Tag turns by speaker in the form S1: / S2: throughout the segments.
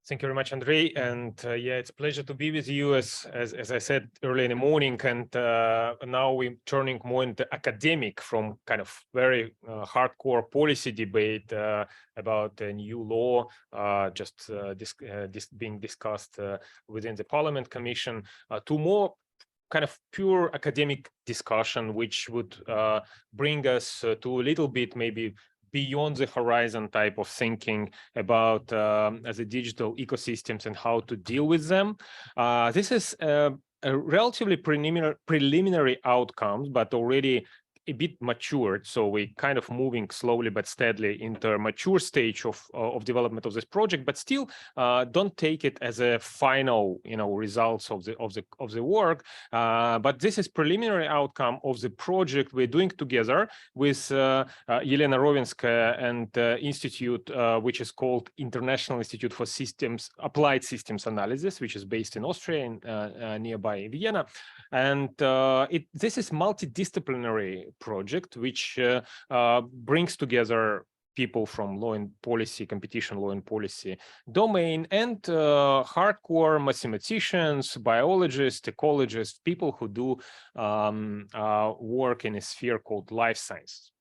S1: Thank you very much, Andrei. And yeah, it's a pleasure to be with you, as I said early in the morning. And now we're turning more into academic from kind of very hardcore policy debate about a new law being discussed within the Parliament Commission to more kind of pure academic discussion, which would bring us to a little bit maybe beyond the horizon type of thinking about the digital ecosystems and how to deal with them. This is a relatively preliminary outcomes, but already a bit matured. So we're kind of moving slowly but steadily into a mature stage of development of this project, but still don't take it as a final, results of the work. But this is preliminary outcome of the project we're doing together with Yelena Rovinskaya and institute, which is called International Institute for Applied Systems Analysis, which is based in Austria, nearby Vienna. And this is multidisciplinary project, which brings together people from law and policy, competition law and policy domain, and hardcore mathematicians, biologists, ecologists, people who do work in a sphere called life sciences.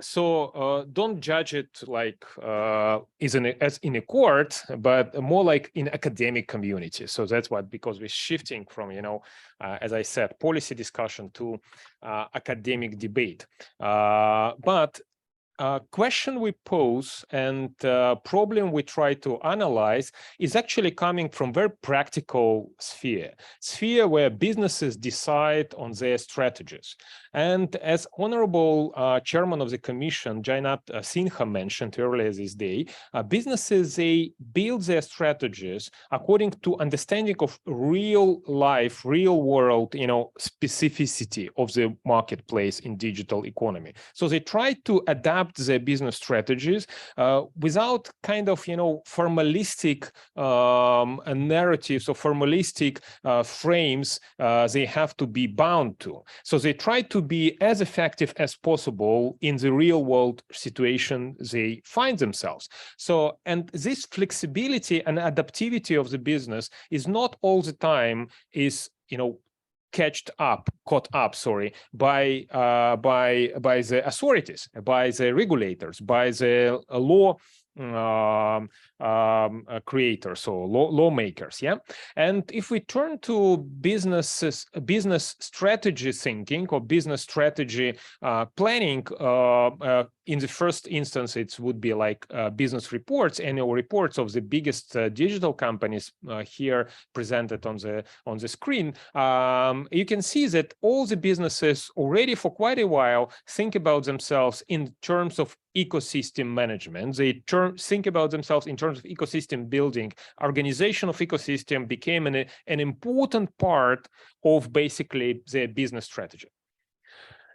S1: So don't judge it like as in a court, but more like in academic community. So that's because we're shifting from, as I said, policy discussion to academic debate. But question we pose and problem we try to analyze is actually coming from very practical sphere where businesses decide on their strategies. And as Honorable Chairman of the Commission, Jainat Sinha, mentioned earlier this day, businesses, they build their strategies according to understanding of real life, real world, specificity of the marketplace in digital economy. So they try to adapt their business strategies without kind of, formalistic narratives or formalistic frames they have to be bound to. So they try to be as effective as possible in the real world situation they find themselves. So, and this flexibility and adaptivity of the business is not all the time caught up, by the authorities, by the regulators, by the law creators or lawmakers. Yeah. And if we turn to business strategy thinking or business strategy planning, in the first instance, it would be like business reports, annual reports of the biggest digital companies here presented on the screen. You can see that all the businesses already for quite a while think about themselves in terms of ecosystem management. They think about themselves in terms of ecosystem building. Organization of ecosystem became an important part of basically their business strategy.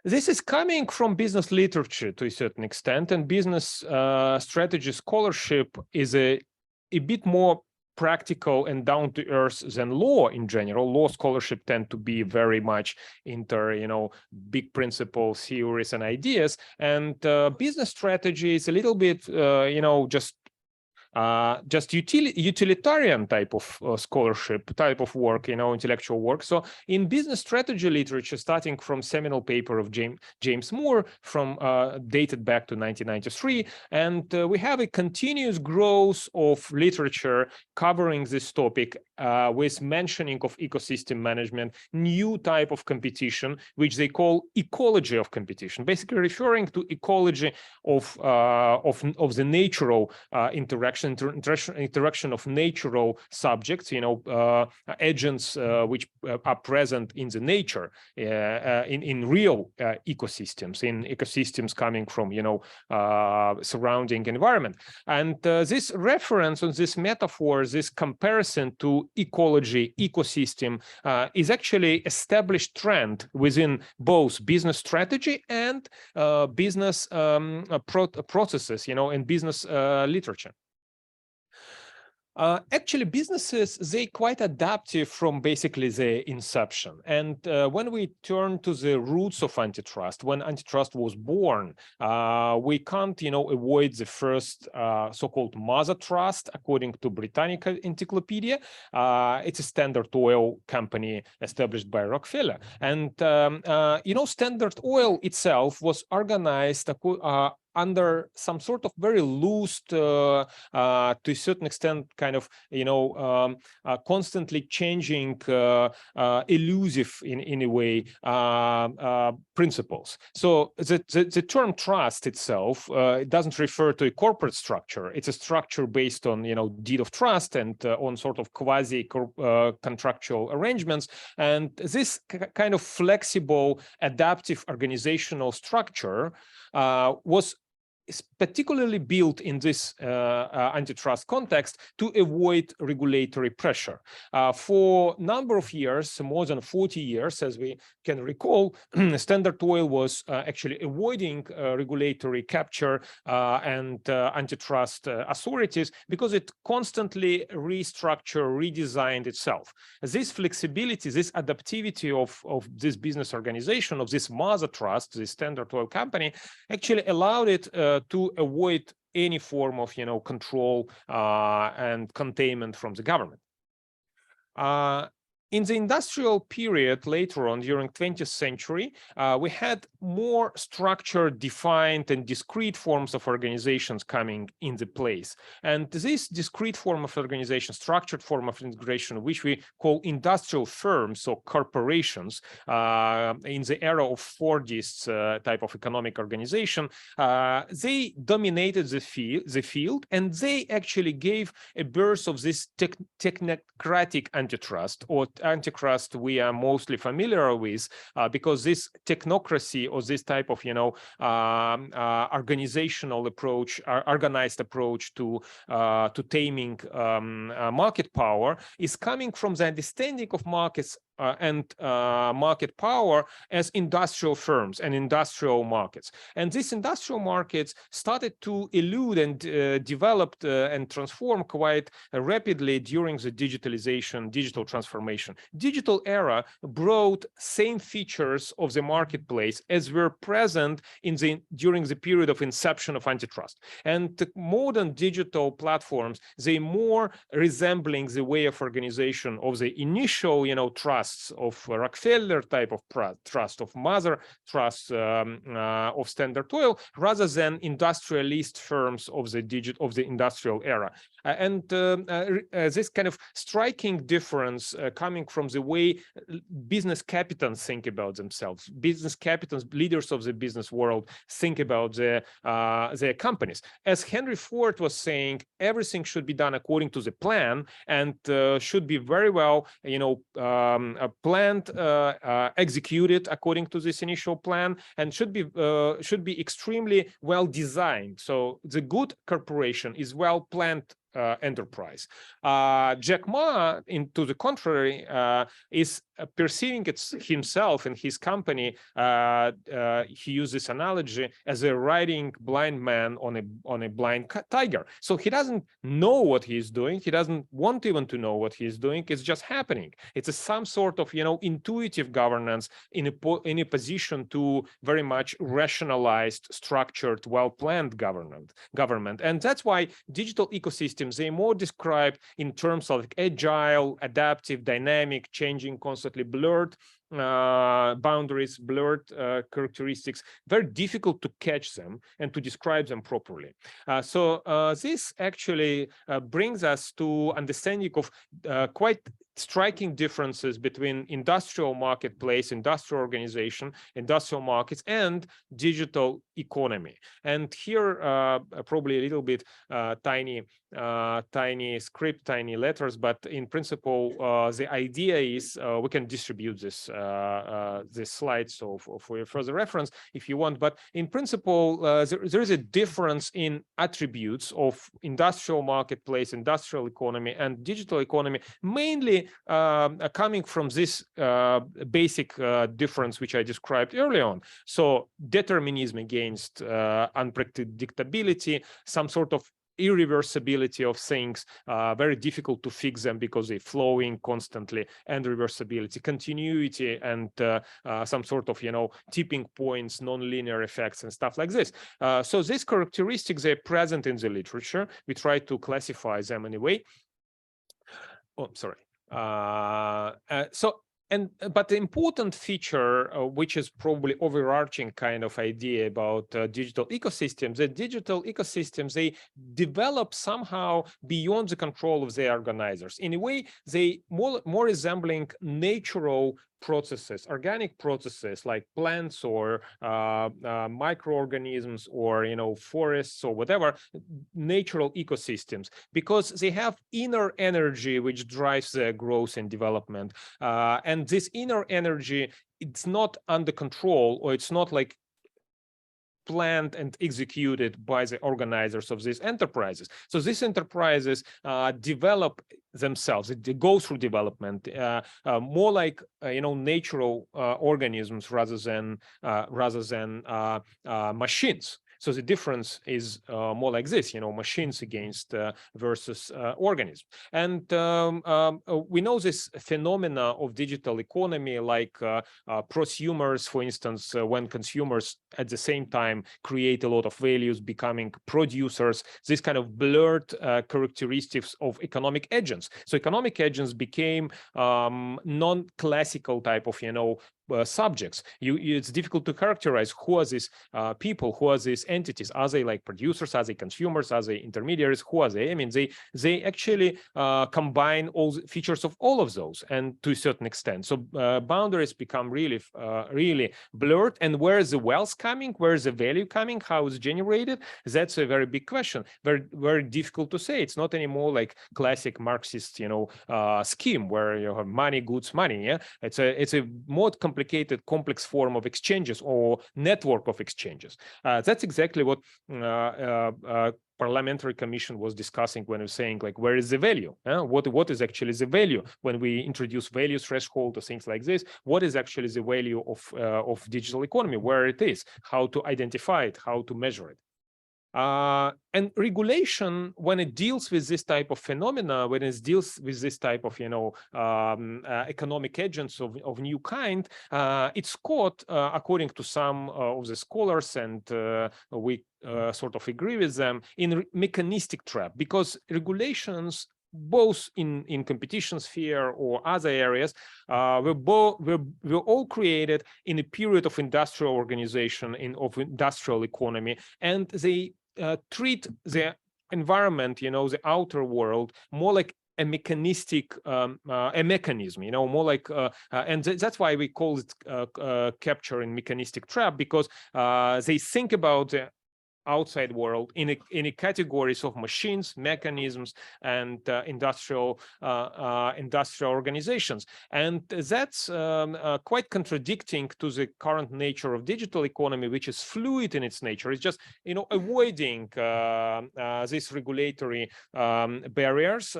S1: This is coming from business literature to a certain extent, and business strategy scholarship is a bit more practical and down to earth than law in general. Law scholarship tend to be very much into, big principles, theories, and ideas. And business strategy is a little bit, just utilitarian type of scholarship, type of work, intellectual work. So in business strategy literature, starting from seminal paper of James Moore from dated back to 1993, and we have a continuous growth of literature covering this topic with mentioning of ecosystem management, new type of competition, which they call ecology of competition, basically referring to ecology of the natural interaction of natural subjects, agents which are present in the nature, in real ecosystems, in ecosystems coming from, surrounding environment. And this reference on this metaphor, this comparison to ecology, ecosystem, is actually established trend within both business strategy and business processes, and business literature. Actually, businesses, they quite adaptive from basically the inception. And when we turn to the roots of antitrust, when antitrust was born, we can't, avoid the first so-called mother trust, according to Britannica Encyclopedia. It's a Standard Oil company established by Rockefeller. And, Standard Oil itself was organized under some sort of very loose, to a certain extent, kind of, constantly changing, elusive in a way, principles. So the term trust itself, it doesn't refer to a corporate structure. It's a structure based on, deed of trust and on sort of quasi contractual arrangements. And this kind of flexible, adaptive organizational structure was is particularly built in this antitrust context to avoid regulatory pressure. For a number of years, more than 40 years, as we can recall, Standard Oil was actually avoiding regulatory capture and antitrust authorities because it constantly restructured, redesigned itself. This flexibility, this adaptivity of this business organization, of this mother trust, the Standard Oil company, actually allowed it to avoid any form of, control and containment from the government. In the industrial period later on, during 20th century, we had more structured, defined, and discrete forms of organizations coming into place. And this discrete form of organization, structured form of integration, which we call industrial firms or corporations, in the era of Fordist type of economic organization, they dominated the field, and they actually gave a birth of this technocratic antitrust, or antitrust we are mostly familiar with, because this technocracy or this type of organizational approach, organized approach to taming market power is coming from the understanding of markets and market power as industrial firms and industrial markets. And these industrial markets started to elude and developed and transform quite rapidly during the digital transformation. Digital era brought same features of the marketplace as were present during the period of inception of antitrust. And the modern digital platforms, they more resembling the way of organization of the initial, trusts of Rockefeller type of trust, of mother trusts of Standard Oil, rather than industrialist firms of the industrial era. This kind of striking difference coming from the way business capitans think about themselves, business capitans, leaders of the business world think about their companies. As Henry Ford was saying, everything should be done according to the plan and should be very well, planned, executed according to this initial plan, and should be extremely well designed. So the good corporation is well planned enterprise. Jack Ma, to the contrary, is perceiving himself and his company. He uses this analogy as a riding blind man on a blind tiger. So he doesn't know what he's doing. He doesn't want even to know what he's doing. It's just happening. It's some sort of intuitive governance in a position to very much rationalized, structured, well-planned government. And that's why digital ecosystems, they more described in terms of agile, adaptive, dynamic, changing, constantly blurred boundaries, blurred characteristics, very difficult to catch them and to describe them properly. So this actually brings us to understanding of quite striking differences between industrial marketplace, industrial organization, industrial markets, and digital economy. And here, probably a little bit tiny script, tiny letters, but in principle, the idea is we can distribute this slide so for your further reference if you want. But in principle, there is a difference in attributes of industrial marketplace, industrial economy, and digital economy, mainly coming from this basic difference which I described earlier on. So determinism against unpredictability, some sort of irreversibility of things, very difficult to fix them because they're flowing constantly, and reversibility, continuity, and some sort of, tipping points, non-linear effects, and stuff like this. So these characteristics, they're present in the literature. We try to classify them anyway. Oh, sorry. But the important feature, which is probably overarching kind of idea about digital ecosystems, that digital ecosystems, they develop somehow beyond the control of the organizers. In a way, they more resembling natural processes, organic processes like plants or microorganisms or forests or whatever, natural ecosystems, because they have inner energy which drives their growth and development. And this inner energy, it's not under control, or it's not like planned and executed by the organizers of these enterprises. So these enterprises develop themselves. They go through development more like natural organisms rather than machines. So the difference is more like this, machines against versus organisms. And we know this phenomena of digital economy, like prosumers, for instance, when consumers at the same time create a lot of values, becoming producers, this kind of blurred characteristics of economic agents. So economic agents became non-classical type of, subjects. It's difficult to characterize who are these people, who are these entities. Are they like producers? Are they consumers? Are they intermediaries? Who are they? I mean, they actually combine all the features of all of those, and to a certain extent. So boundaries become really blurred. And where is the wealth coming? Where is the value coming? How is it generated? That's a very big question. Very difficult to say. It's not anymore like classic Marxist, scheme where you have money, goods, money. Yeah, it's a more complicated, complex form of exchanges or network of exchanges. That's exactly what Parliamentary Commission was discussing when it was saying, like, where is the value? What is actually the value when we introduce value threshold or things like this? What is actually the value of digital economy? Where it is? How to identify it? How to measure it? And regulation, when it deals with this type of phenomena, when it deals with this type of, economic agents of new kind, it's caught, according to some of the scholars, and we sort of agree with them, in mechanistic trap, because regulations, both in competition sphere or other areas, were all created in a period of industrial organization, of industrial economy, and they treat the environment, the outer world, more like a mechanistic a mechanism, more like and that's why we call it capture in mechanistic trap, because they think about the outside world in a categories of machines, mechanisms, and industrial organizations, and that's quite contradicting to the current nature of digital economy, which is fluid in its nature. It's just avoiding these regulatory barriers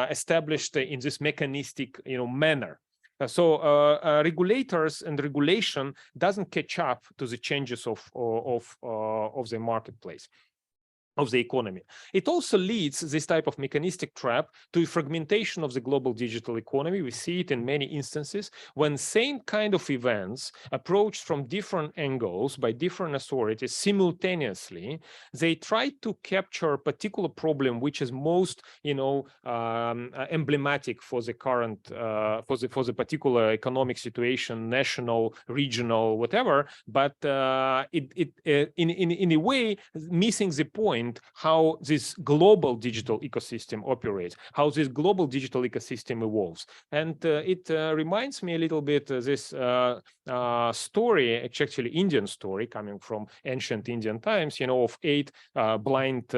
S1: established in this mechanistic manner. So regulators and regulation doesn't catch up to the changes of the marketplace, of the economy. It also leads, this type of mechanistic trap, to a fragmentation of the global digital economy. We see it in many instances when same kind of events approached from different angles by different authorities simultaneously. They try to capture a particular problem which is most, emblematic for the current, for the particular economic situation, national, regional, whatever. But in a way, missing the point how this global digital ecosystem operates, how this global digital ecosystem evolves. And it reminds me a little bit this story, actually Indian story coming from ancient Indian times, of 8 blind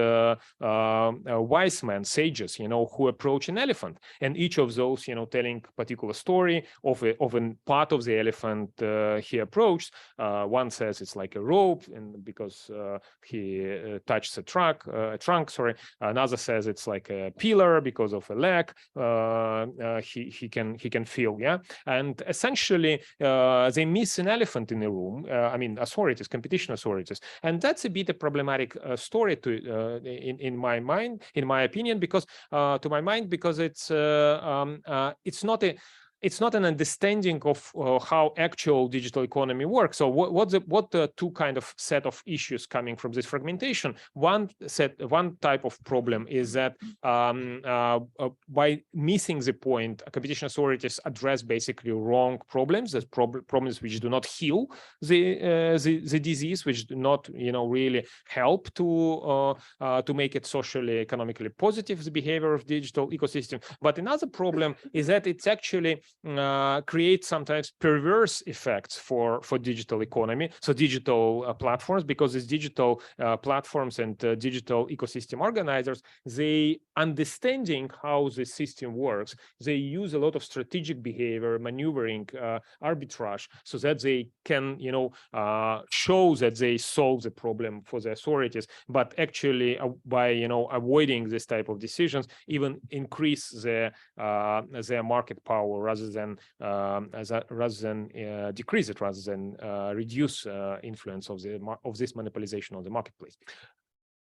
S1: wise men, sages, who approach an elephant, and each of those, telling particular story of a part of the elephant he approached. One says it's like a rope, and because he touched the trunk, trunk. Sorry, another says it's like a pillar because of a leg. He can feel, yeah. And essentially, they miss an elephant in the room. I mean, authorities, competition authorities, and that's a bit a problematic story to in my mind, in my opinion, because it's not an understanding of how actual digital economy works. So what the two kind of set of issues coming from this fragmentation? One type of problem is that by missing the point, competition authorities address basically wrong problems. There's problems which do not heal the disease, which do not really help to make it socially, economically positive, the behavior of digital ecosystem. But another problem is that it's actually create sometimes perverse effects for digital economy, so digital platforms, because these digital platforms and digital ecosystem organizers, they understanding how the system works, they use a lot of strategic behavior, maneuvering, arbitrage, so that they can show that they solve the problem for the authorities, but actually by avoiding this type of decisions, even increase their market power rather than decrease it, rather than reduce influence of this monopolization of the marketplace.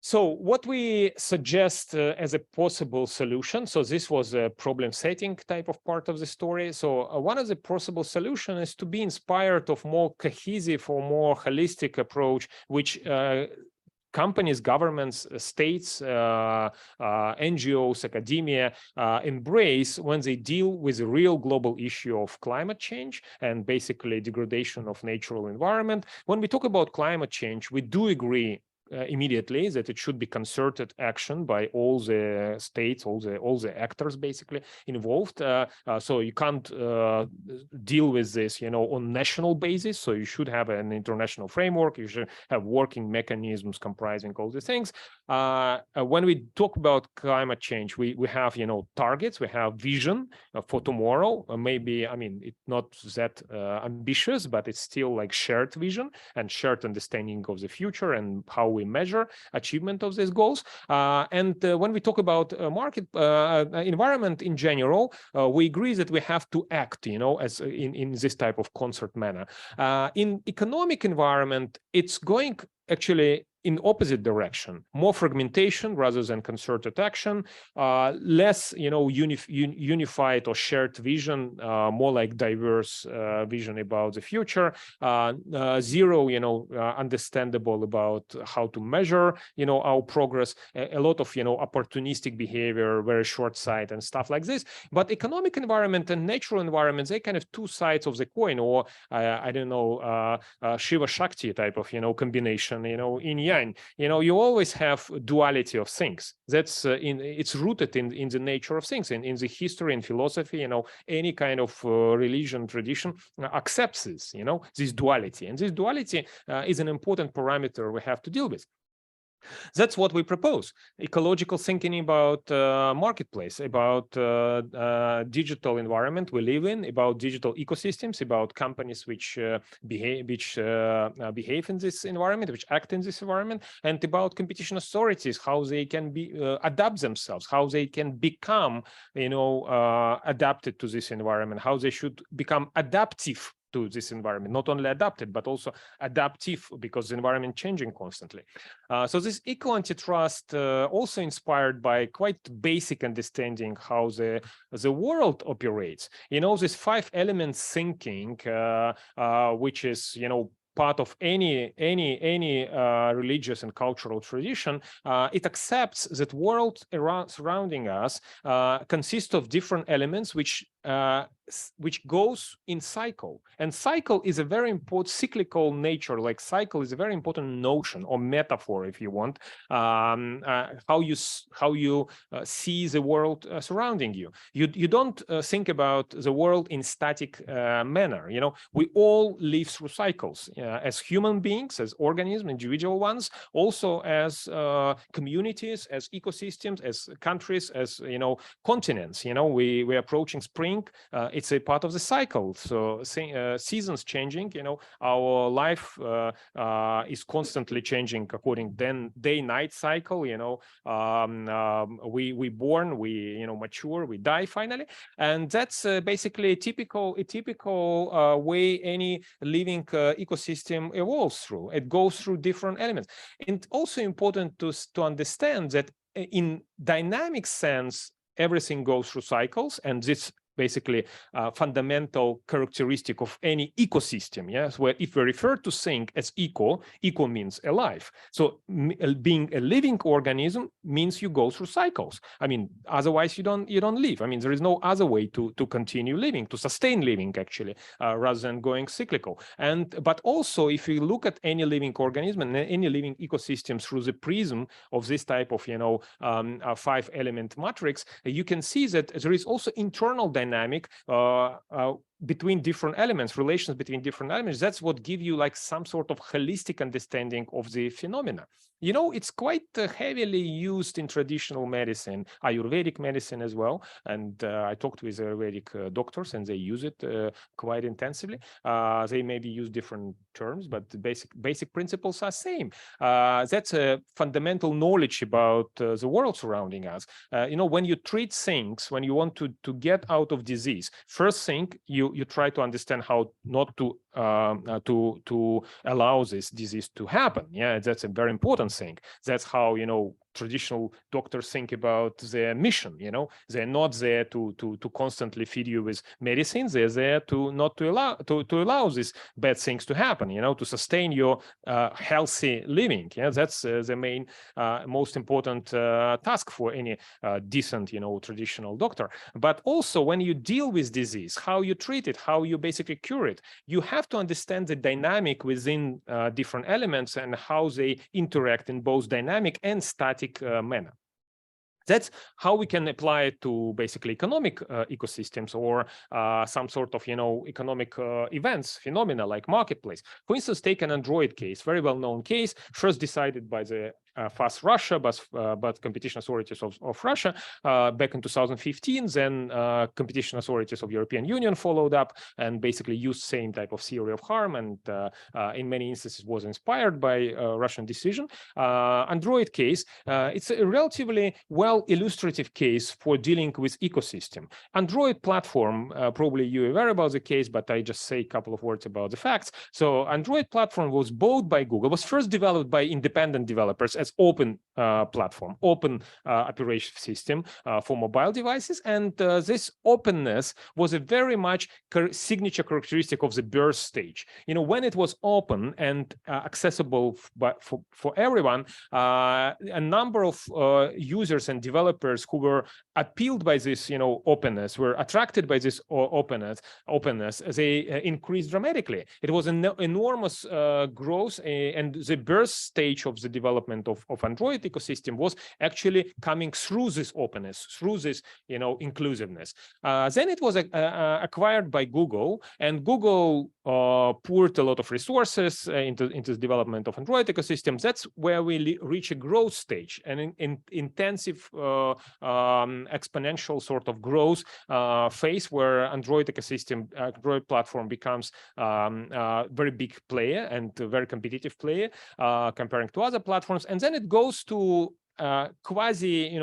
S1: So what we suggest as a possible solution, so this was a problem setting type of part of the story. So one of the possible solutions is to be inspired of more cohesive or more holistic approach, which companies, governments, states, NGOs, academia embrace when they deal with the real global issue of climate change and basically degradation of natural environment. When we talk about climate change, we do agree immediately that it should be concerted action by all the states, all the actors basically involved. So you can't deal with this, on national basis. So you should have an international framework. You should have working mechanisms comprising all the things. When we talk about climate change, we have targets, we have vision for tomorrow. Maybe, I mean, it's not that ambitious, but it's still like shared vision and shared understanding of the future and how we measure achievement of these goals. And when we talk about market environment in general, we agree that we have to act, as in this type of concert manner. In economic environment, it's going actually in opposite direction, more fragmentation rather than concerted action, less unified or shared vision, more like diverse vision about the future, zero understandable about how to measure our progress, a lot of opportunistic behavior, very short sight and stuff like this. But economic environment and natural environments, they kind of two sides of the coin, or I don't know, Shiva Shakti type of combination, in yang. You always have duality of things. That's it's rooted in the nature of things, in the history and philosophy. Any kind of religion tradition accepts this, this duality, and this duality is an important parameter we have to deal with. That's what we propose. Ecological thinking about marketplace, about digital environment we live in, about digital ecosystems, about companies which behave in this environment, which act in this environment, and about competition authorities, how they can adapt themselves, how they can become adapted to this environment, how they should become adaptive to this environment, not only adapted, but also adaptive, because the environment changing constantly. So this eco-antitrust also inspired by quite basic understanding how the world operates. This 5 elements thinking, which is, part of any religious and cultural tradition, it accepts that world surrounding us consists of different elements which goes in cycle, and cycle is a very important cyclical nature. Like cycle is a very important notion or metaphor, if you want, how you see the world surrounding you. You don't think about the world in static manner. We all live through cycles as human beings, as organisms, individual ones, also as communities, as ecosystems, as countries, as continents. We're approaching spring. think it's a part of the cycle. So seasons changing, our life is constantly changing according then day-night cycle. We born, we mature, we die finally, and that's basically a typical way any living ecosystem evolves through. It goes through different elements. And also important to understand that in dynamic sense, everything goes through cycles, and this basically fundamental characteristic of any ecosystem. Yes, where if we refer to thing as eco means alive. So being a living organism means you go through cycles. I mean, otherwise you don't live. I mean, there is no other way to continue living, to sustain living actually, rather than going cyclical. But also, if you look at any living organism and any living ecosystem through the prism of this type of 5-element matrix, you can see that there is also internal dynamic between different elements, relations between different elements. That's what give you like some sort of holistic understanding of the phenomena. It's quite heavily used in traditional medicine, Ayurvedic medicine as well. And I talked with Ayurvedic doctors, and they use it quite intensively. They maybe use different terms, but the basic principles are same. That's a fundamental knowledge about the world surrounding us. When you treat things, when you want to get out of disease, first thing you try to understand how not to allow this disease to happen. Yeah, that's a very important thing. That's how traditional doctors think about their mission. They're not there to constantly feed you with medicines. They're there to allow these bad things to happen. To sustain your healthy living. Yeah, that's the main most important task for any decent traditional doctor. But also, when you deal with disease, how you treat it, how you basically cure it, you have to understand the dynamic within different elements and how they interact in both dynamic and static manner. That's how we can apply it to basically economic ecosystems or some sort of economic events, phenomena like marketplace. For instance, take an Android case, very well-known case, first decided by the FAS Russia, but competition authorities of Russia back in 2015. Then competition authorities of European Union followed up and basically used same type of theory of harm, and in many instances was inspired by Russian decision. Android case, it's a relatively well illustrative case for dealing with ecosystem. Android platform, probably you're aware about the case, but I just say a couple of words about the facts. So Android platform was bought by Google, was first developed by independent developers as open platform, open operation system for mobile devices. And this openness was a very much signature characteristic of the birth stage. When it was open and accessible for everyone, a number of users and developers who were appealed by this, openness, were attracted by this openness, they increased dramatically. It was an enormous growth, and the birth stage of the development of Android ecosystem was actually coming through this openness, through this, inclusiveness. Then it was acquired by Google, and Google poured a lot of resources into the development of Android ecosystems. That's where we reach a growth stage, an intensive exponential sort of growth phase where Android ecosystem, Android platform becomes a very big player and a very competitive player comparing to other platforms. And then it goes to quasi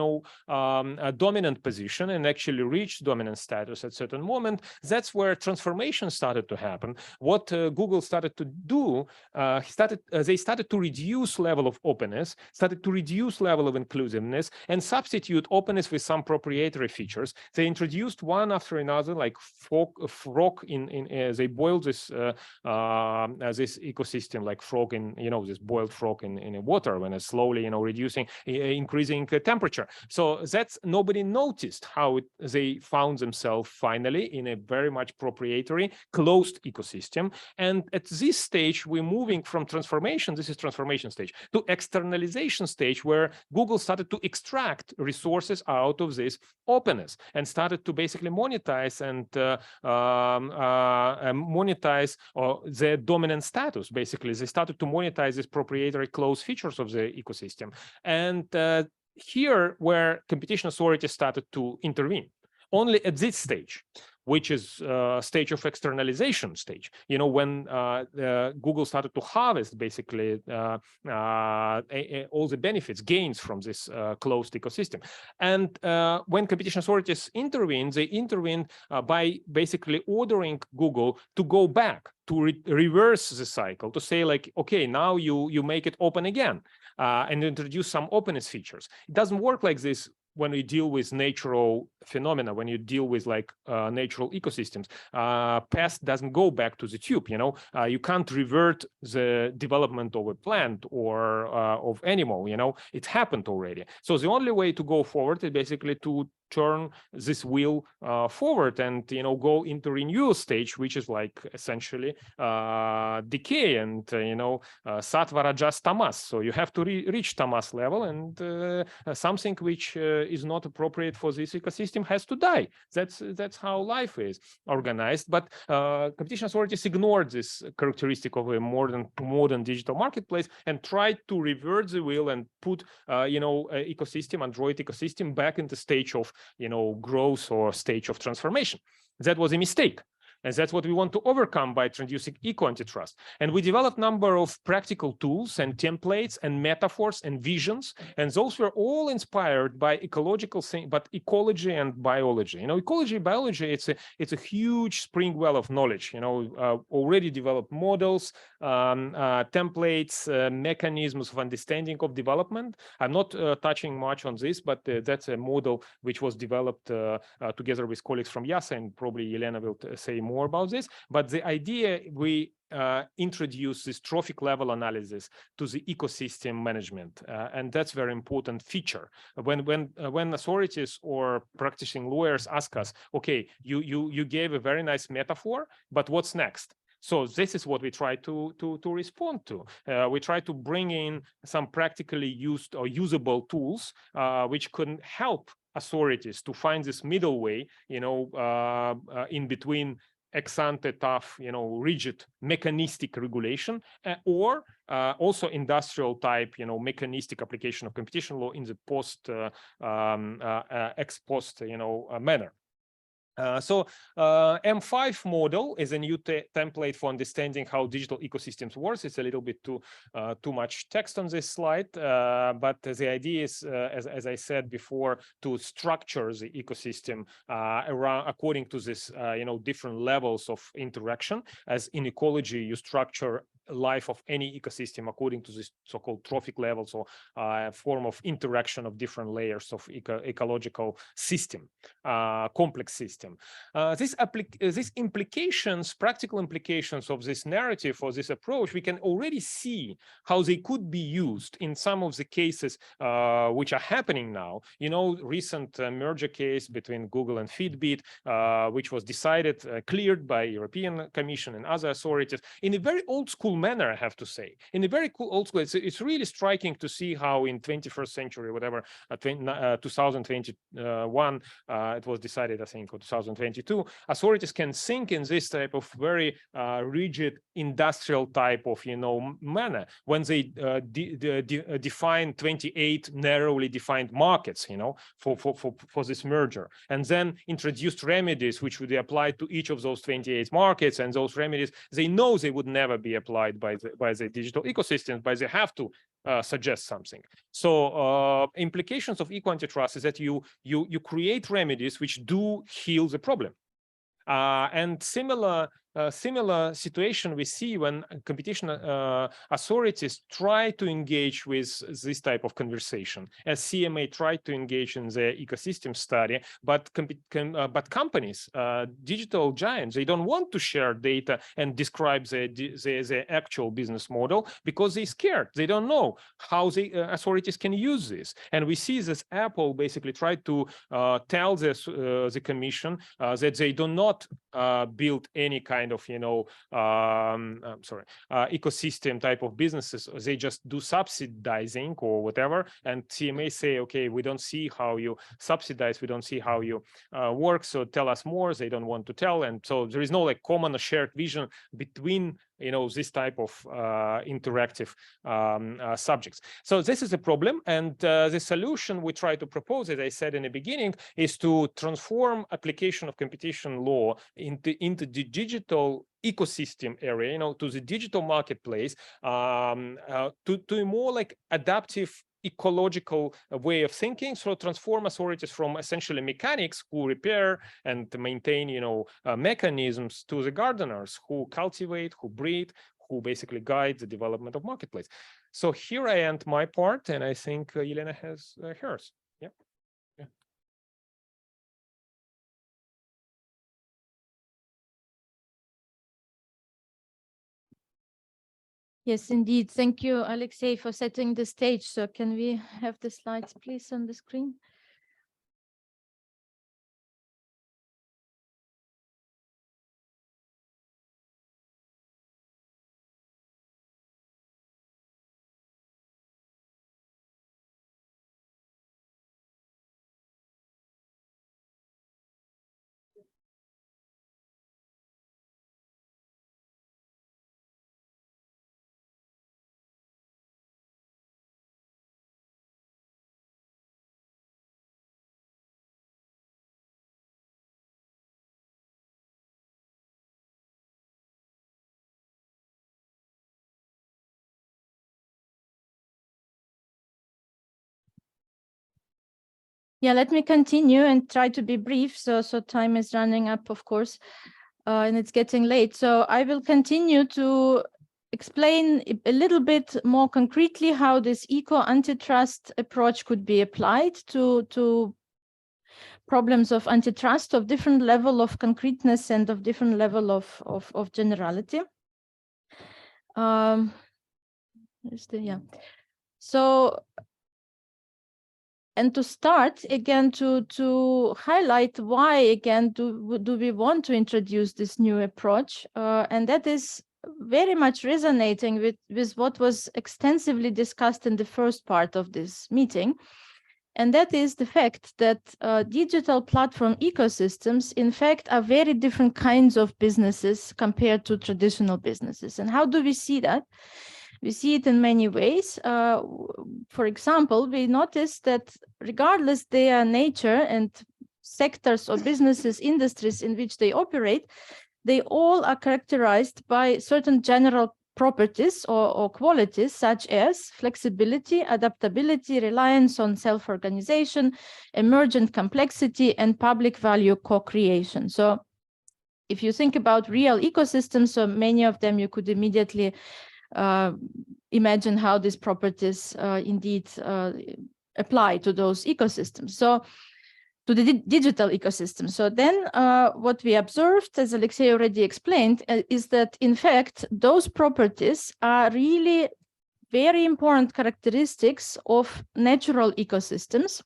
S1: dominant position and actually reach dominant status at certain moment. That's where transformation started to happen. What Google started to do, they started to reduce level of openness, started to reduce level of inclusiveness, and substitute openness with some proprietary features. They introduced one after another, like frog in they boiled this this ecosystem like frog in this boiled frog in water when it's slowly reducing, increasing temperature. So that's nobody noticed how they found themselves finally in a very much proprietary closed ecosystem. And at this stage, we're moving from transformation, this is transformation stage, to externalization stage, where Google started to extract resources out of this openness and started to basically monetize and monetize their dominant status. Basically, they started to monetize these proprietary closed features of the ecosystem. And here where competition authorities started to intervene. Only at this stage, which is stage of externalization stage. You know, when Google started to harvest basically all the benefits, gains from this closed ecosystem. And when competition authorities intervene, they intervene by basically ordering Google to go back, to reverse the cycle, to say like, okay, now you make it open again and introduce some openness features. It doesn't work like this when we deal with natural phenomena, when you deal with like natural ecosystems. Pest doesn't go back to the tube, you know. You can't revert the development of a plant or of animal, you know. It happened already. So the only way to go forward is basically to turn this wheel forward and, you know, go into renewal stage, which is like essentially decay and, you know, sattva rajas tamas. So you have to reach tamas level, and something which is not appropriate for this ecosystem has to die. That's how life is organized. But competition authorities ignored this characteristic of a modern digital marketplace and tried to revert the wheel and put you know, ecosystem, Android ecosystem, back in the stage of, you know, growth or stage of transformation. That was a mistake. And that's what we want to overcome by introducing Ecoantitrust. And we developed a number of practical tools and templates and metaphors and visions. And those were all inspired by ecological thing, but ecology and biology. You know, ecology, biology, it's a huge spring well of knowledge. You know, already developed models, templates, mechanisms of understanding of development. I'm not touching much on this, but that's a model which was developed together with colleagues from YASA, and probably Elena will say more about this. But the idea, we introduce this trophic level analysis to the ecosystem management, and that's very important feature. When authorities or practicing lawyers ask us, okay, you gave a very nice metaphor, but what's next? So this is what we try to respond to. We try to bring in some practically used or usable tools which can help authorities to find this middle way, you know, in between ex-ante tough, you know, rigid mechanistic regulation, or also industrial type, you know, mechanistic application of competition law in the post ex post, you know, manner. So M5 model is a new template for understanding how digital ecosystems works. It's a little bit too much text on this slide, but the idea is, as I said before, to structure the ecosystem around according to this, you know, different levels of interaction. As in ecology, you structure life of any ecosystem according to this so-called trophic levels, or form of interaction of different layers of ecological system, complex system. These implications, practical implications of this narrative or this approach, we can already see how they could be used in some of the cases which are happening now. You know, recent merger case between Google and Fitbit, which was decided, cleared by European Commission and other authorities in a very old school manner, I have to say. In a very cool old school, it's really striking to see how in 21st century, whatever, 2021, it was decided, I think, or 2022, authorities can think in this type of very rigid industrial type of, you know, manner when they define 28 narrowly defined markets, you know, for this merger, and then introduced remedies which would be applied to each of those 28 markets. And those remedies, they know they would never be applied by the digital ecosystems, but they have to suggest something. So implications of Ecoantitrust is that you create remedies which do heal the problem. And similar situation we see when competition authorities try to engage with this type of conversation, as CMA tried to engage in the ecosystem study, but companies, digital giants, they don't want to share data and describe the actual business model because they're scared. They don't know how the authorities can use this. And we see this Apple basically tried to tell the commission that they do not build any kind of, you know, ecosystem type of businesses. They just do subsidizing or whatever. And CMA say, okay, we don't see how you subsidize, we don't see how you work, so tell us more. They don't want to tell. And so there is no like common or shared vision between this type of interactive subjects. So this is a problem, and the solution we try to propose, as I said in the beginning, is to transform application of competition law into the digital ecosystem area, to the digital marketplace, to a more like adaptive ecological way of thinking. So transform authorities from essentially mechanics who repair and maintain, mechanisms, to the gardeners who cultivate, who breed, who basically guide the development of marketplace. So here I end my part, and I think Elena has hers. Yeah.
S2: Yes, indeed. Thank you, Alexei, for setting the stage. So can we have the slides, please, on the screen? Yeah, let me continue and try to be brief. So time is running up, of course, and it's getting late. So I will continue to explain a little bit more concretely how this eco-antitrust approach could be applied to problems of antitrust of different level of concreteness and of different level of generality. So, and to start again, to highlight why again do we want to introduce this new approach, and that is very much resonating with what was extensively discussed in the first part of this meeting, and that is the fact that digital platform ecosystems in fact are very different kinds of businesses compared to traditional businesses. And how do we see that? We see it in many ways. For example, we notice that regardless their nature and sectors or businesses, industries in which they operate, they all are characterized by certain general properties or qualities such as flexibility, adaptability, reliance on self-organization, emergent complexity, and public value co-creation. So if you think about real ecosystems, so many of them you could immediately imagine how these properties indeed apply to those ecosystems. So to the digital ecosystem. So then what we observed, as Alexei already explained, is that in fact, those properties are really very important characteristics of natural ecosystems.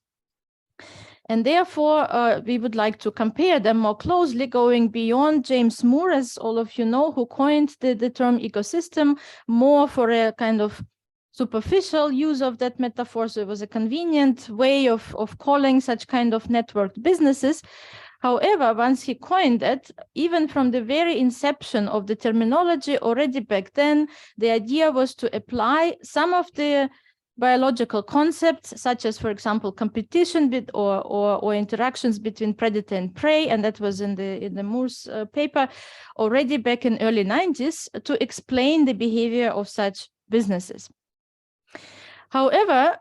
S2: And therefore, we would like to compare them more closely, going beyond James Moore, as all of you know, who coined the term ecosystem, more for a kind of superficial use of that metaphor. So it was a convenient way of calling such kind of networked businesses. However, once he coined it, even from the very inception of the terminology already back then, the idea was to apply some of the biological concepts, such as, for example, competition or interactions between predator and prey, and that was in the Moore's paper already back in early 90s, to explain the behavior of such businesses. However,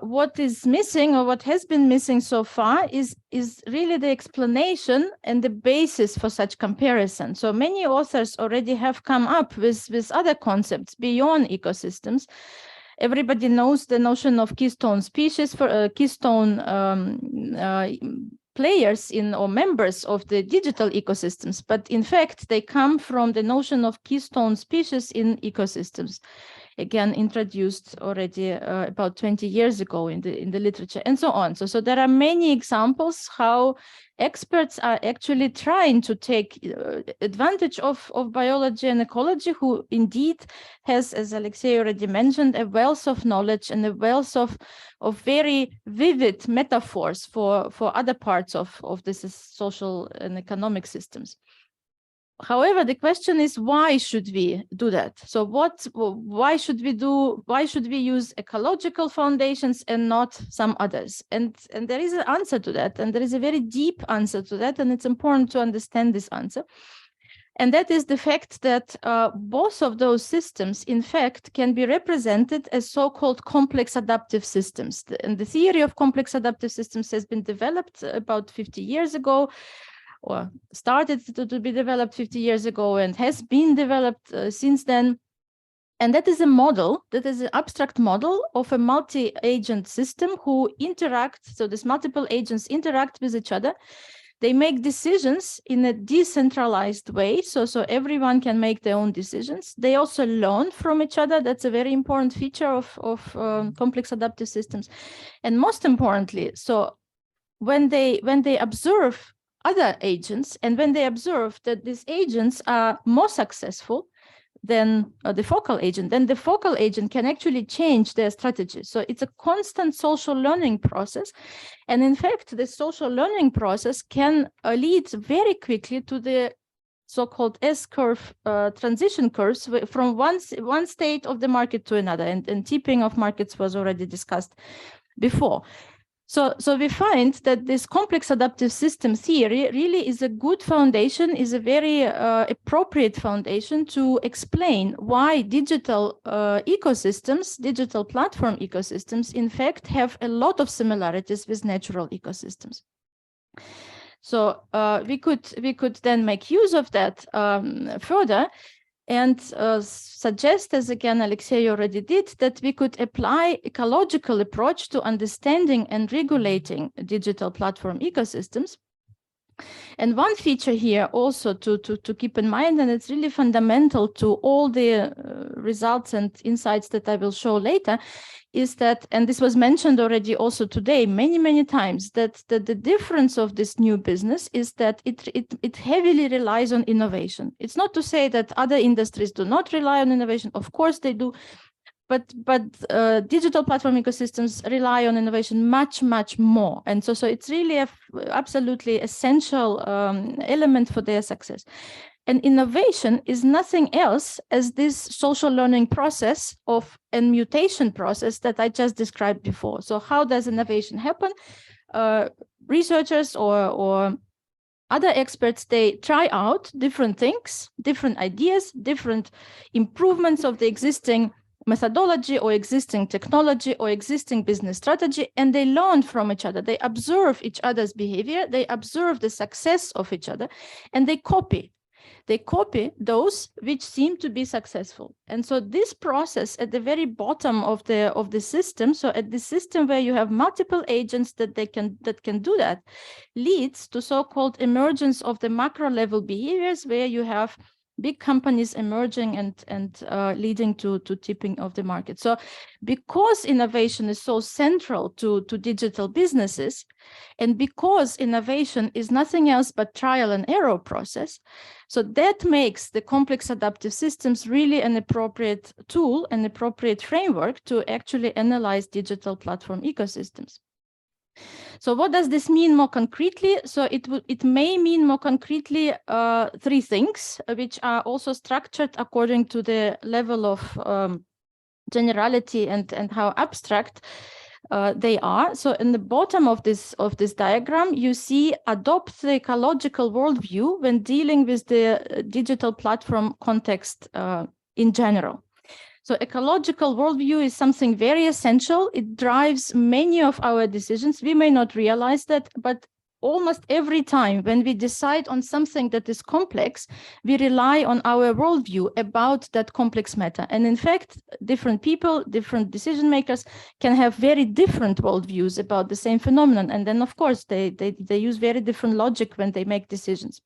S2: what is missing, or what has been missing so far, is really the explanation and the basis for such comparison. So many authors already have come up with other concepts beyond ecosystems. Everybody knows the notion of keystone species, for keystone players in or members of the digital ecosystems, but in fact they come from the notion of keystone species in ecosystems, again introduced already about 20 years ago in the literature, and so on. So there are many examples how experts are actually trying to take advantage of biology and ecology, who indeed has, as Alexei already mentioned, a wealth of knowledge and a wealth of very vivid metaphors for other parts of this social and economic systems. however, the question is, why should we do that? So why should we use ecological foundations and not some others? And there is an answer to that, and there is a very deep answer to that, and it's important to understand this answer. And that is the fact that both of those systems, in fact, can be represented as so-called complex adaptive systems. And the theory of complex adaptive systems has been developed about 50 years ago, or started to be developed 50 years ago and has been developed since then. And that is a model, that is an abstract model of a multi-agent system who interact. So these multiple agents interact with each other. They make decisions in a decentralized way, so everyone can make their own decisions. They also learn from each other. That's a very important feature of complex adaptive systems. And most importantly, so when they observe other agents, and when they observe that these agents are more successful than the focal agent, then the focal agent can actually change their strategy. So it's a constant social learning process. And in fact, the social learning process can lead very quickly to the so-called S-curve transition curves from one state of the market to another. And tipping of markets was already discussed before. So we find that this complex adaptive system theory really is a good foundation, is a very appropriate foundation to explain why digital ecosystems, digital platform ecosystems, in fact, have a lot of similarities with natural ecosystems. So we could then make use of that further and suggest, as again Alexei already did, that we could apply ecological approach to understanding and regulating digital platform ecosystems. And one feature here also to keep in mind, and it's really fundamental to all the results and insights that I will show later, is that, and this was mentioned already also today many times, that the difference of this new business is that it heavily relies on innovation. It's not to say that other industries do not rely on innovation. Of course they do. But digital platform ecosystems rely on innovation much more, and so it's really a absolutely essential element for their success. And innovation is nothing else as this social learning process of a mutation process that I just described before. So how does innovation happen? Researchers or other experts, they try out different things, different ideas, different improvements of the existing methodology or existing technology or existing business strategy, and they learn from each other. They observe each other's behavior, they observe the success of each other, and they copy. They copy those which seem to be successful. And so this process at the very bottom of the system, so at the system where you have multiple agents that can do that, leads to so-called emergence of the macro level behaviors, where you have big companies emerging and leading to tipping of the market. So because innovation is so central to digital businesses, and because innovation is nothing else but trial and error process, so that makes the complex adaptive systems really an appropriate tool, an appropriate framework to actually analyze digital platform ecosystems. So what does this mean more concretely? So it may mean more concretely three things, which are also structured according to the level of generality and how abstract they are. So in the bottom of this diagram, you see adopt the ecological worldview when dealing with the digital platform context in general. So ecological worldview is something very essential. It drives many of our decisions. We may not realize that, but almost every time when we decide on something that is complex, we rely on our worldview about that complex matter. And in fact, different people, different decision makers can have very different worldviews about the same phenomenon. And then, of course, they use very different logic when they make decisions.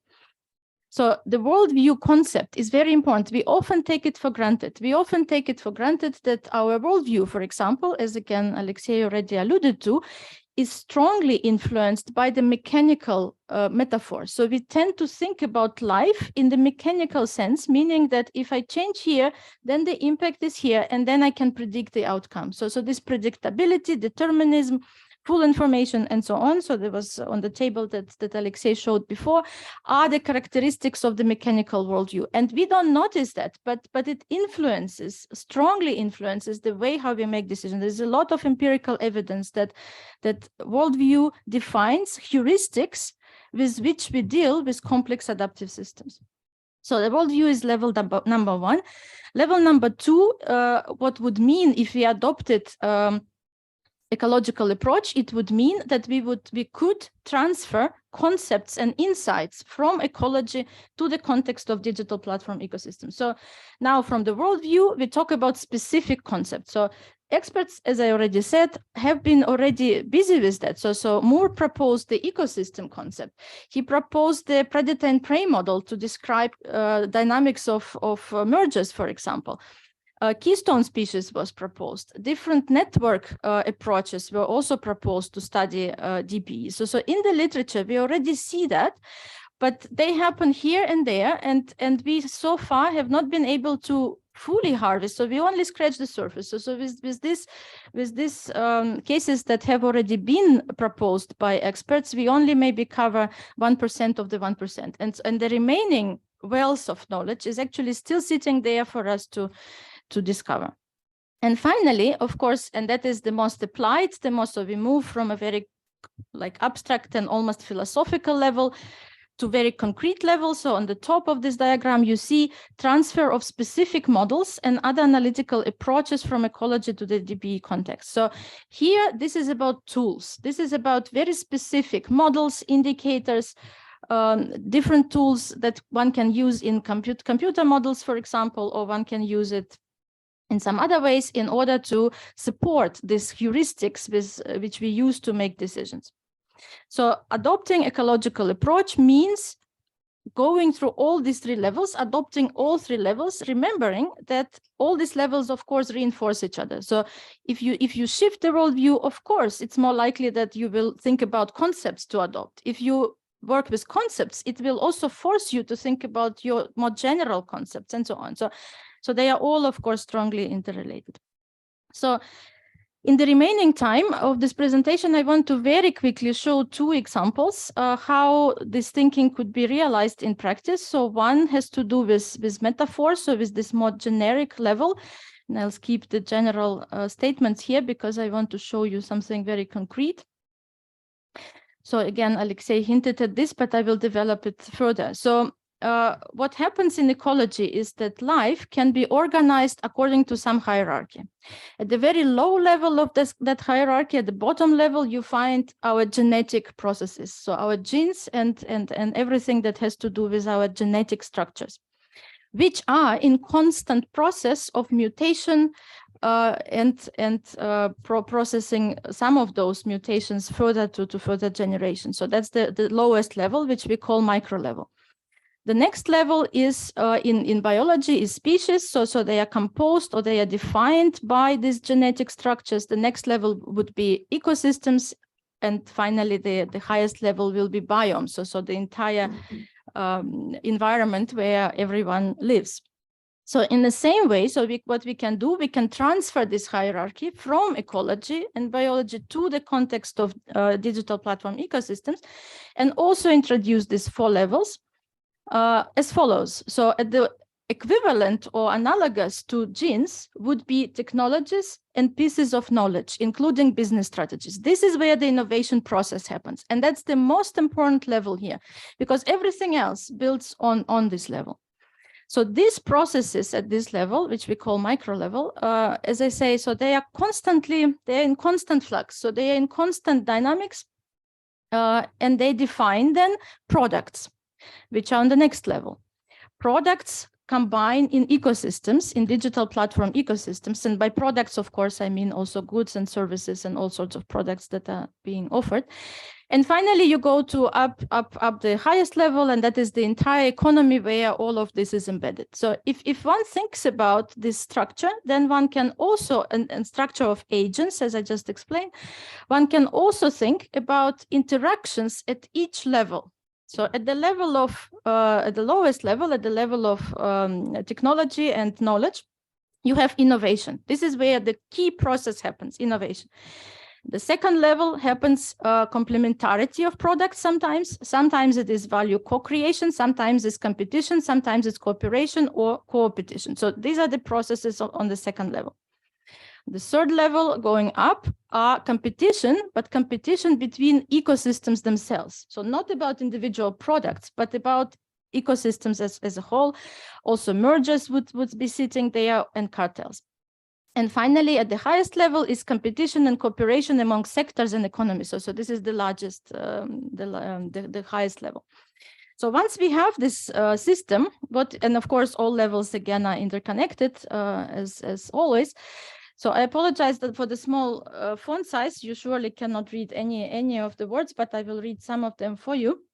S2: So the worldview concept is very important. We often take it for granted. We often take it for granted that our worldview, for example, as again Alexei already alluded to, is strongly influenced by the mechanical metaphor. So we tend to think about life in the mechanical sense, meaning that if I change here, then the impact is here, and then I can predict the outcome. So this predictability, determinism, full information and so on. So there was on the table that Alexei showed before, are the characteristics of the mechanical worldview. And we don't notice that, but it strongly influences the way how we make decisions. There's a lot of empirical evidence that worldview defines heuristics with which we deal with complex adaptive systems. So the worldview is level number one. Level number two, what would mean if we adopted ecological approach, it would mean that we could transfer concepts and insights from ecology to the context of digital platform ecosystem. So now from the worldview, we talk about specific concepts. So experts, as I already said, have been already busy with that. So Moore proposed the ecosystem concept. He proposed the predator and prey model to describe dynamics of mergers, for example. Keystone species was proposed. Different network approaches were also proposed to study DPE. So in the literature, we already see that, but they happen here and there, and we so far have not been able to fully harvest. So we only scratch the surface. So with this cases that have already been proposed by experts, we only maybe cover 1% of the 1%, and the remaining wealth of knowledge is actually still sitting there for us to discover. And finally, of course, and that is the most applied, so we move from a very abstract and almost philosophical level to very concrete level. So on the top of this diagram, you see transfer of specific models and other analytical approaches from ecology to the DPE context. So here, this is about tools. This is about very specific models, indicators, different tools that one can use in computer models, for example, or one can use it in some other ways in order to support these heuristics which we use to make decisions. So adopting ecological approach means going through all these three levels, adopting all three levels, remembering that all these levels, of course, reinforce each other. So if you shift the worldview, of course, it's more likely that you will think about concepts to adopt. If you work with concepts, it will also force you to think about your more general concepts and so on. So they are all, of course, strongly interrelated. So in the remaining time of this presentation, I want to very quickly show two examples how this thinking could be realized in practice. So one has to do with metaphors, so with this more generic level. And I'll skip the general statements here because I want to show you something very concrete. So again, Alexei hinted at this, but I will develop it further. So what happens in ecology is that life can be organized according to some hierarchy. At the very low level of that hierarchy, at the bottom level, you find our genetic processes, so our genes and everything that has to do with our genetic structures, which are in constant process of mutation processing some of those mutations further to further generations. So that's the lowest level, which we call micro level. The next level is in biology is species. So they are composed or they are defined by these genetic structures. The next level would be ecosystems. And finally, the highest level will be biomes. So the entire environment where everyone lives. So in the same way, what we can do, we can transfer this hierarchy from ecology and biology to the context of digital platform ecosystems, and also introduce these four levels as follows. So at the equivalent or analogous to genes would be technologies and pieces of knowledge, including business strategies. This is where the innovation process happens. And that's the most important level here, because everything else builds on this level. So these processes at this level, which we call micro level, as I say, so they're in constant flux. So they are in constant dynamics, and they define then products, which are on the next level. Products combine in ecosystems, in digital platform ecosystems. And by products, of course, I mean also goods and services and all sorts of products that are being offered. And finally, you go to up the highest level, and that is the entire economy where all of this is embedded. So if one thinks about this structure, then one can also, and structure of agents, as I just explained, one can also think about interactions at each level. So at the level of, at the lowest level, at the level of technology and knowledge, you have innovation. This is where the key process happens, innovation. The second level happens complementarity of products sometimes. Sometimes it is value co-creation, sometimes it's competition, sometimes it's cooperation or co-opetition. So these are the processes on the second level. The third level going up are competition, but competition between ecosystems themselves. So not about individual products, but about ecosystems as a whole. Also mergers would be sitting there, and cartels. And finally, at the highest level is competition and cooperation among sectors and economies. So this is the largest, the highest level. So once we have this system, and of course, all levels again are interconnected as always. So I apologize that for the small font size, you surely cannot read any of the words, but I will read some of them for you.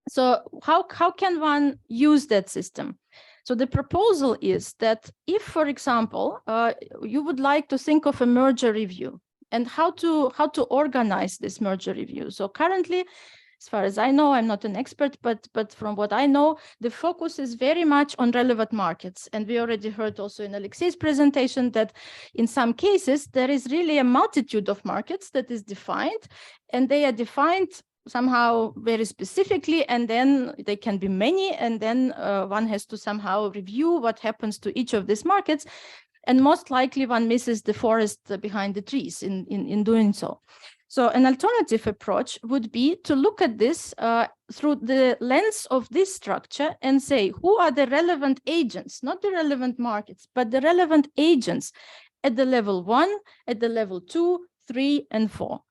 S2: So how can one use that system? So the proposal is that if, for example, you would like to think of a merger review and how to organize this merger review. So currently, as far as I know, I'm not an expert, but from what I know, the focus is very much on relevant markets. And we already heard also in Alexei's presentation that in some cases, there is really a multitude of markets that is defined, and they are defined somehow very specifically, and then they can be many, and then one has to somehow review what happens to each of these markets, and most likely one misses the forest behind the trees in doing so. So an alternative approach would be to look at this through the lens of this structure and say, who are the relevant agents, not the relevant markets, but the relevant agents at the level 1, at the level 2, 3, and 4.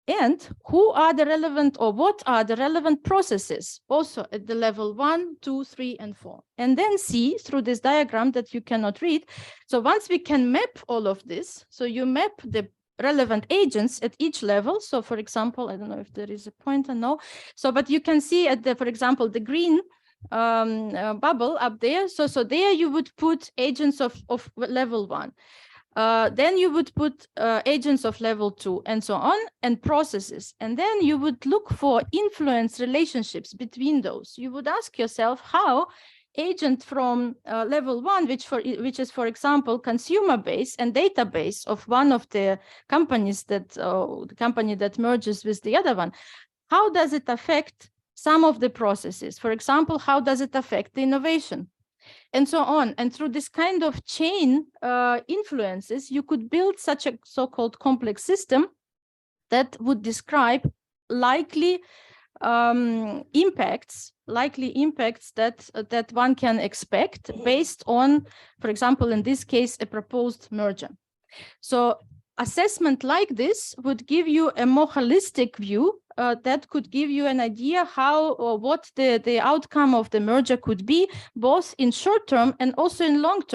S2: And who are the relevant, or what are the relevant processes also at the level 1, 2, 3, and 4. And then see through this diagram that you cannot read. So once we can map all of this, so you map the relevant agents at each level. So for example, I don't know if there is a pointer, no. So, but you can see at the, for example, the green bubble up there. So there you would put agents of level 1. Then you would put agents of level 2 and so on, and processes. And then you would look for influence relationships between those. You would ask yourself how agent from level 1, which is, for example, consumer base and database of one of the companies that, the company that merges with the other one, how does it affect some of the processes? For example, how does it affect the innovation? And so on. And through this kind of chain influences, you could build such a so-called complex system that would describe likely impacts that one can expect based on, for example, in this case, a proposed merger. So assessment like this would give you a more holistic view that could give you an idea how or what the outcome of the merger could be, both in short term and also in long term.